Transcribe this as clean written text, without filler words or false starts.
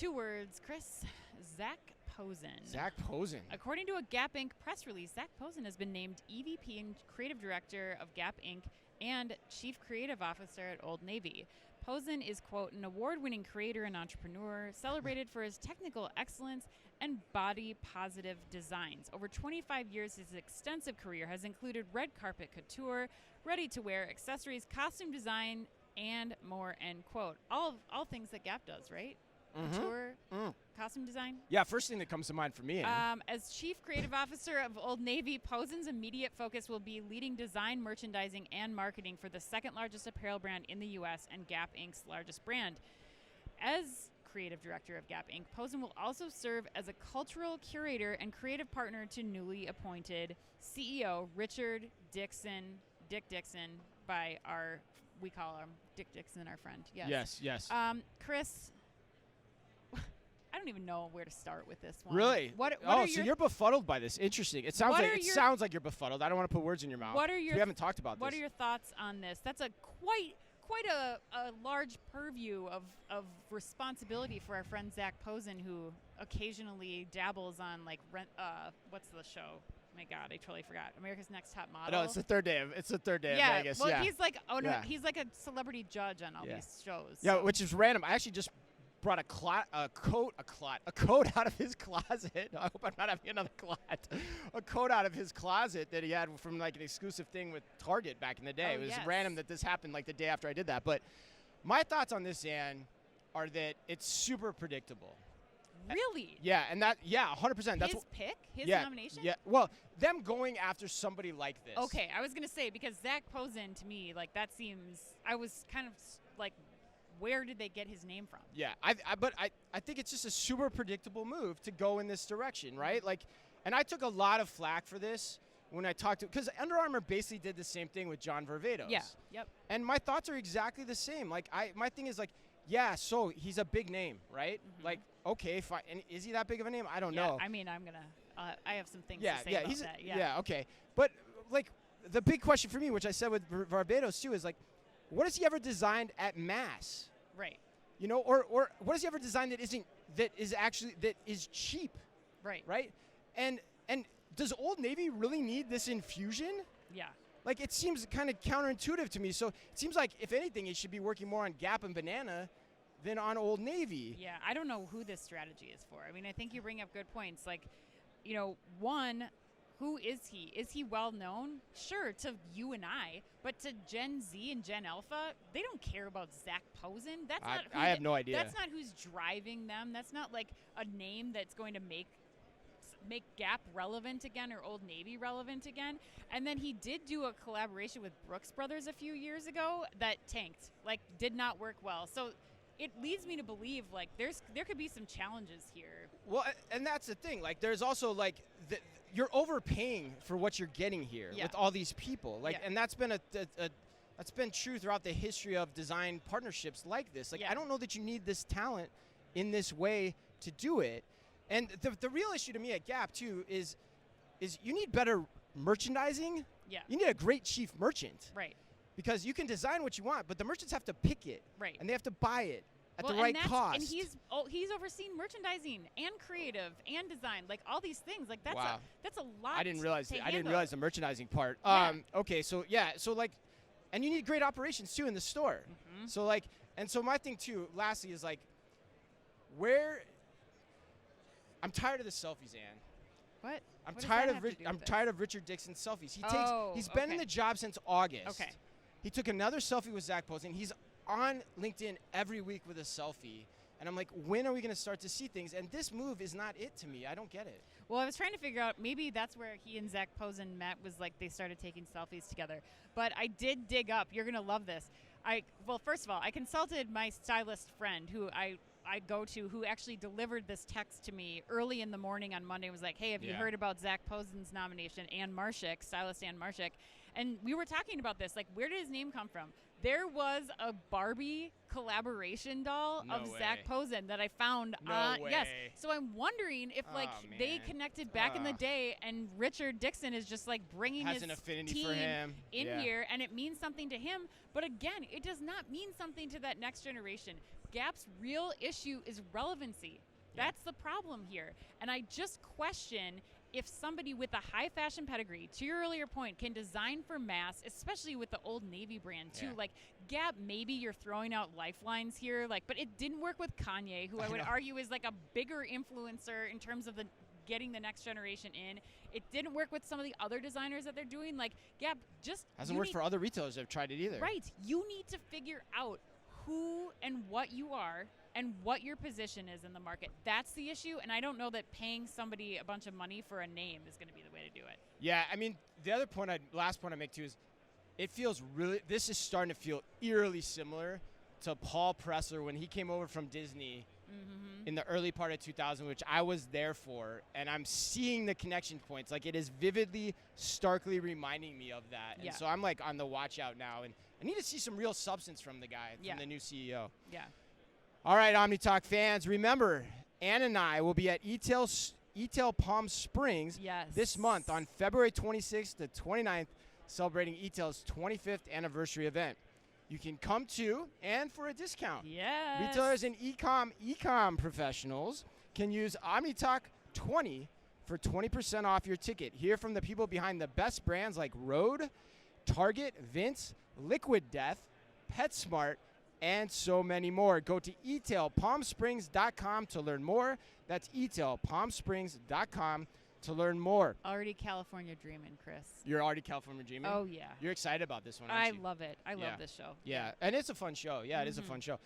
2 words, Chris. Zach Posen. Zach Posen. According to a Gap Inc. press release, Zach Posen has been named EVP and Creative Director of Gap Inc. and Chief Creative Officer at Old Navy. Posen is, quote, an award-winning creator and entrepreneur, celebrated for his technical excellence and body-positive designs. Over 25 years, his extensive career has included red carpet couture, ready-to-wear accessories, costume design, and more, end quote. All things that Gap does, right? Couture, costume design. Yeah, first thing that comes to mind for me. As Chief Creative Officer of Old Navy, Posen's immediate focus will be leading design, merchandising, and marketing for the second largest apparel brand in the U.S. and Gap Inc.'s largest brand. As Creative Director of Gap Inc., Posen will also serve as a cultural curator and creative partner to newly appointed CEO Richard Dixon, Dick Dixon, we call him Dick Dixon, our friend. Yes. Chris, I don't even know where to start with this one. Really? So you're befuddled by this. Interesting. It sounds like you're befuddled. I don't want to put words in your mouth. We haven't talked about this. What are your thoughts on this? That's a quite a large purview of responsibility for our friend Zach Posen, who occasionally dabbles on what's the show? Oh my God, I totally forgot. America's Next Top Model. No, it's the third day of Vegas. Well, he's like he's like a celebrity judge on all these shows. Yeah, so. Which is random. I actually just brought a coat out of his closet. I hope I'm not having another clot. A coat out of his closet that he had from like an exclusive thing with Target back in the day. It was random that this happened like the day after I did that. But my thoughts on this, Ann, are that it's super predictable. Really? Yeah, and 100%. That's his pick? His nomination? Yeah. Well, them going after somebody like this. Okay, I was gonna say, because Zach Posen, to me, like that seems. I was kind of like, where did they get his name from? Yeah, but I think it's just a super predictable move to go in this direction, right? Like, and I took a lot of flack for this when I talked to, because Under Armour basically did the same thing with John Varvatos. Yeah. Yep. And my thoughts are exactly the same. Like, my thing is like, yeah, so he's a big name, right? Mm-hmm. Like, okay, fine. And is he that big of a name? I don't know. I mean, I have some things to say about that. Yeah, okay. But, like, the big question for me, which I said with Varvatos, too, is, like, what has he ever designed at mass? Right. You know, or what has he ever designed that is cheap? Right. Right? And does Old Navy really need this infusion? Yeah. Like, it seems kind of counterintuitive to me. So it seems like, if anything, he should be working more on Gap and Banana than on Old Navy. Yeah, I don't know who this strategy is for. I mean, I think you bring up good points. Like, you know, one, who is he? Is he well known? Sure, to you and I, but to Gen Z and Gen Alpha, they don't care about Zach Posen. I have no idea. That's not who's driving them. That's not like a name that's going to make Gap relevant again or Old Navy relevant again. And then he did do a collaboration with Brooks Brothers a few years ago that tanked, like did not work well. So it leads me to believe like there could be some challenges here. Well, and that's the thing. Like, there's also like you're overpaying for what you're getting here with all these people. Like, and that's been that's been true throughout the history of design partnerships like this. Like, I don't know that you need this talent in this way to do it. And the real issue to me at Gap, too, is you need better merchandising. Yeah. You need a great chief merchant. Right. Because you can design what you want, but the merchants have to pick it. Right. And they have to buy it at the right cost. And he's overseen merchandising and creative and design, like all these things. Like that's a lot. I didn't realize the merchandising part. Yeah. Okay, so like, and you need great operations too in the store. Mm-hmm. So like, and so my thing too, lastly, is like, I'm tired of the selfies, Ann. What? I'm tired of Richard Dixon's selfies. He's been in the job since August. Okay. He took another selfie with Zach Posen. He's on LinkedIn every week with a selfie. And I'm like, when are we going to start to see things? And this move is not it to me. I don't get it. Well, I was trying to figure out, maybe that's where he and Zach Posen met, was like they started taking selfies together. But I did dig up. You're going to love this. Well, first of all, I consulted my stylist friend who I go to, who actually delivered this text to me early in the morning on Monday. Was like, hey, have you heard about Zach Posen's nomination? Ann Marshak, stylist Ann Marshak. And we were talking about this, like, where did his name come from? There was a Barbie collaboration doll of Zach Posen that I found. Yes. So I'm wondering if they connected back in the day, and Richard Dixon is just like bringing his an affinity team for him in here, and it means something to him. But again, it does not mean something to that next generation. Gap's real issue is relevancy. That's the problem here. And I just question if somebody with a high fashion pedigree, to your earlier point, can design for mass, especially with the Old Navy brand too. Like Gap, maybe you're throwing out lifelines here, like, but it didn't work with Kanye, who I would argue is like a bigger influencer in terms of the getting the next generation in. It didn't work with some of the other designers that they're doing. Like Gap just hasn't worked for other retailers that have tried it either. Right. You need to figure out who and what you are and what your position is in the market. That's the issue, and I don't know that paying somebody a bunch of money for a name is going to be the way to do it. Yeah, I mean, the other point, last point I make too is, it feels this is starting to feel eerily similar to Paul Presser when he came over from Disney in the early part of 2000, which I was there for, and I'm seeing the connection points. Like, it is vividly, starkly reminding me of that. And so I'm like on the watch out now, and I need to see some real substance from the guy, from the new CEO. Yeah. All right, OmniTalk fans, remember, Ann and I will be at eTail Palm Springs this month on February 26th to 29th, celebrating eTail's 25th anniversary event. You can come to and for a discount. Yes. Retailers and e-com professionals can use OmniTalk 20 for 20% off your ticket. Hear from the people behind the best brands like Rode, Target, Vince, Liquid Death, PetSmart, and so many more. Go to etailpalmsprings.com to learn more. That's etailpalmsprings.com to learn more. Already California dreaming, Chris. You're already California dreaming? Oh, yeah. You're excited about this one, aren't you? I love it. I love this show. Yeah, and it's a fun show. Yeah, it is a fun show.